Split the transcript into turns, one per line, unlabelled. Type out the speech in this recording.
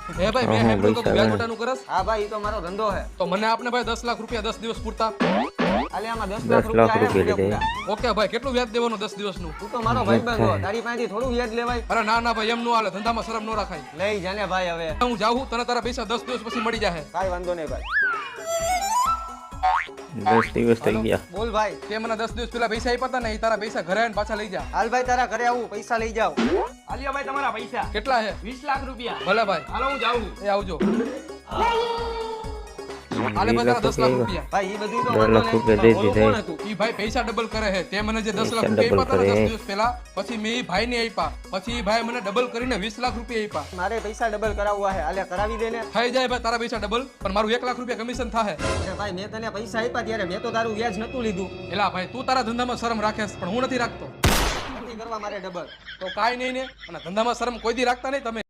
હે ભાઈ મેં હેડલું તો તું વ્યાજ વટાનું કરસ?
હા ભાઈ ઈ તો મારો ધંધો હે.
તો મને આપને ભાઈ 10 લાખ રૂપિયા 10 દિવસ પૂરતા.
આલે આમાં 10
10
લાખ
લાખ
રૂપિયા
રૂપિયા
હે.
ઓકે ભાઈ કેટલું વ્યાજ દેવાનું 10 દિવસનું?
તું તો મારો ભાઈબંધ હો, તારી પાસેથી થોડું વ્યાજ લેવાય.
અરે ના ના ભાઈ એમ નો હાલે, ધંધામાં શરમ નો રાખાય.
લઈ જાને ભાઈ હવે.
હું જાઉં તને તારા પૈસા 10 દિવસ પછી મળી જાહે.
કાઈ વાંધો નહીં ભાઈ.
10 દિવસ થઈ ગયા.
બોલ ભાઈ.
તે મને 10 દિવસ પેલા પૈસા આપ્યા હતા ને એ તારા પૈસા ઘરે આવીને પાછા લઈ જા.
હાલ ભાઈ તારા ઘરે આવું, પૈસા લઈ જાવ.
આલિયા ભાઈ તમારા પૈસા
કેટલા હે?
20 લાખ રૂપિયા.
ભલે ભાઈ
હાલો હું જાઉં.
એ આવજો. આલે ભાઈ તારા 10 લાખ રૂપિયા.
ભાઈ ઈ બધું તો
10
વાંધો
લાખ
નહીં.
રૂપિયા દઈ
ઓલું
દીધા.
કોણ હતું?
ઈ ભાઈ પૈસા ડબલ કરે છે. તે મને જે 10 લાખ
પૈસા
રૂપિયા
ડબલ
આપ્યા હતા ને
કરે.
10 દિવસ પહેલા, પછી મેં ઈ ભાઈને આપ્યા. પછી ઈ ભાઈ મને ડબલ કરીને 20 લાખ રૂપિયા આપ્યા.
મારે પૈસા ડબલ કરાવવા હે. હાલે કરાવી દે ને.
થઈ જાય ભાઈ તારા પૈસા ડબલ, પણ મારું 1 લાખ રૂપિયા કમિશન થાહે.
અરે ભાઈ મેં તને પૈસા આપ્યા ત્યારે મેં તો તારું વ્યાજ નતું લીધું.
એલા ભાઈ તું તારા ધંધામાં શરમ રાખેસ પણ હું નથી રાખતો.
નથી કરવા મારે ડબલ.
તો કાઈ નહીં ને, અને ધંધામાં શરમ કોઈ દી રાખતા નહીં તમે.